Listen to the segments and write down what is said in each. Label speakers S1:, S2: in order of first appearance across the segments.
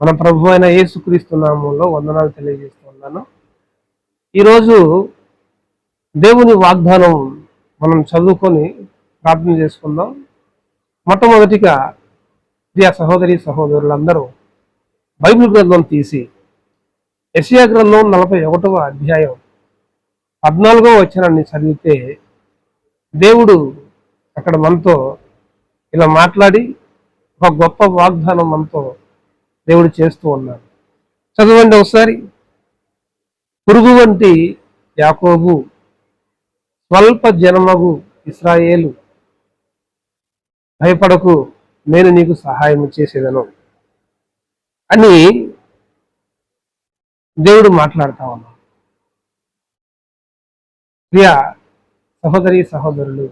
S1: మన ప్రభు అయిన యేసుక్రీస్తు నామములో వందనాలు తెలియజేస్తున్నాను. ఈరోజు దేవుని వాగ్దానం మనం చదువుకొని ప్రార్థన చేసుకుందాం. మొట్టమొదటిగా ప్రియ సహోదరి సహోదరులందరూ బైబిల్ గ్రంథం తీసి యెషయా గ్రంథం 41వ అధ్యాయం 14వ వచనాన్ని చదివితే దేవుడు అక్కడ మనతో ఇలా మాట్లాడి ఒక గొప్ప వాగ్దానం మనతో దేవుడు చేస్తూ ఉన్నాడు. చదవండి ఒకసారి. పురుగు వంటి యాకోబు, స్వల్ప జనమగు ఇశ్రాయేలు, భయపడకు, నేను నీకు సహాయం చేసేదను అని దేవుడు మాట్లాడుతా ఉన్నాడు. ప్రియ సహోదరి సహోదరులు,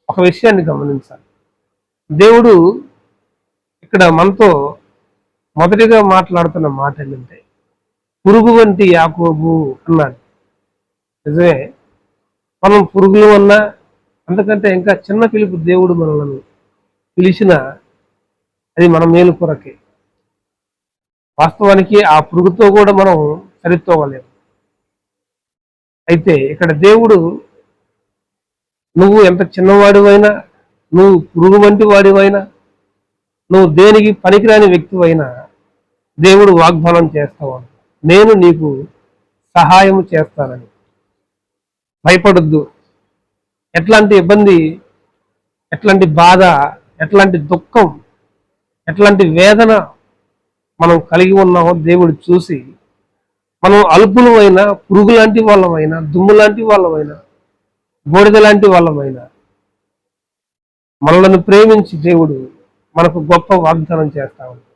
S1: ఒక విషయాన్ని గమనించాలి. దేవుడు ఇక్కడ మనతో మొదటిగా మాట్లాడుతున్న మాట ఏంటంటే పురుగు వంటి యాకోబు అన్నాడు. నిజమే, మనం పురుగులు అన్నా అందుకంటే ఇంకా చిన్న పిలుపు దేవుడు మనల్ని పిలిచిన అది మన మేలు కొరకే. వాస్తవానికి ఆ పురుగుతో కూడా మనం సరితోవలేము. అయితే ఇక్కడ దేవుడు నువ్వు ఎంత చిన్నవాడివైనా, నువ్వు పురుగు వంటి వాడివైనా, నువ్వు దేనికి పనికిరాని వ్యక్తివైనా దేవుడు వాగ్దానం చేస్తావు, నేను నీకు సహాయం చేస్తానని. భయపడొద్దు. ఎట్లాంటి ఇబ్బంది, ఎట్లాంటి బాధ, ఎట్లాంటి దుఃఖం, ఎట్లాంటి వేదన మనం కలిగి ఉన్నామో దేవుడు చూసి, మనం అల్పులు అయినా, పురుగు లాంటి వాళ్ళమైనా, దుమ్ము లాంటి వాళ్ళమైనా, బూడిద లాంటి వాళ్ళమైనా, మనలను ప్రేమించి దేవుడు మనకు గొప్ప వాగ్దానం చేస్తా ఉంటాడు.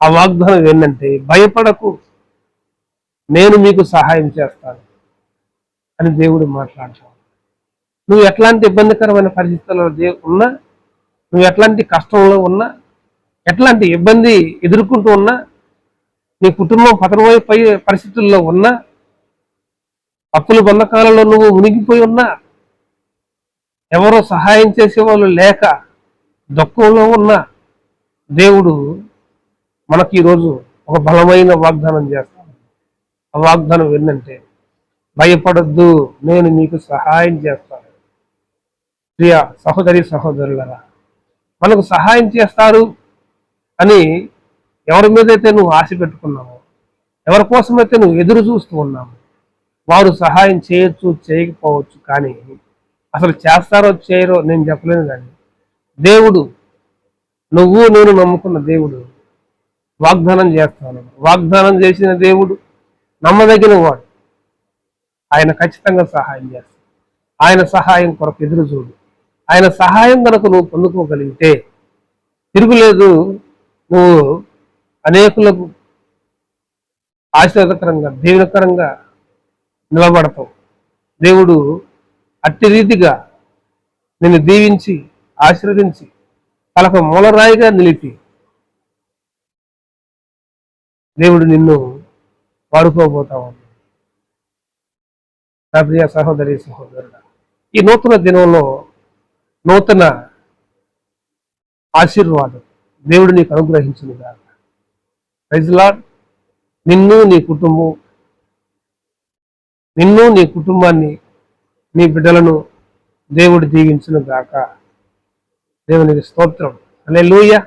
S1: ఆ వాగ్దానం ఏంటంటే భయపడకు, నేను మీకు సహాయం చేస్తాను అని దేవుడు మాట్లాడతాడు. నువ్వు ఎట్లాంటి ఇబ్బందికరమైన పరిస్థితుల్లో ఉన్నా, నువ్వు ఎట్లాంటి కష్టంలో ఉన్నా, ఎట్లాంటి ఇబ్బంది ఎదుర్కొంటూ ఉన్నా, నీ కుటుంబం పతనమైపోయే పరిస్థితుల్లో ఉన్నా, అప్పుల బంధకాలలో నువ్వు మునిగిపోయి ఉన్నా, ఎవరో సహాయం చేసేవాళ్ళు లేక దుఃఖంలో ఉన్నా, దేవుడు మనకి ఈరోజు ఒక బలమైన వాగ్దానం చేస్తాడు. ఆ వాగ్దానం ఏంటంటే భయపడొద్దు, నేను మీకు సహాయం చేస్తాను. ప్రియ సహోదరి సహోదరులరా, మనకు సహాయం చేస్తారు అని ఎవరి మీదైతే నువ్వు ఆశ పెట్టుకున్నావో, ఎవరి కోసమైతే నువ్వు ఎదురు చూస్తూ ఉన్నావు, వారు సహాయం చేయొచ్చు, చేయకపోవచ్చు, కానీ అసలు చేస్తారో చేయరో నేను చెప్పలేను. కానీ దేవుడు, నువ్వు నేను నమ్ముకున్న దేవుడు వాగ్దానం చేస్తాను. వాగ్దానం చేసిన దేవుడు నమ్మదగిన వాడు. ఆయన ఖచ్చితంగా సహాయం చేస్తాడు. ఆయన సహాయం కొరకు ఎదురు చూడు. ఆయన సహాయం కనుక నువ్వు పొందుకోగలిగితే తిరుగులేదు, నువ్వు అనేకులకు ఆశీర్వాదకరంగా, దీవెనకరంగా నిలబడతావు. దేవుడు అట్టి రీతిగా నిన్ను దీవించి ఆశీర్వదించి తలకు మూలరాయిగా నిలిపి దేవుడు నిన్ను వాడుకోబోతావు. నా ప్రియ సహోదరి సహోదరుడు, ఈ నూతన దినంలో నూతన ఆశీర్వాదం దేవుడు నీకు అనుగ్రహించును గాక. Praise lord. నిన్ను, నీ కుటుంబం, నిన్ను, నీ కుటుంబాన్ని, నీ బిడ్డలను దేవుడు దీవించును గాక. దేవునికి స్తోత్రం. హల్లెలూయా.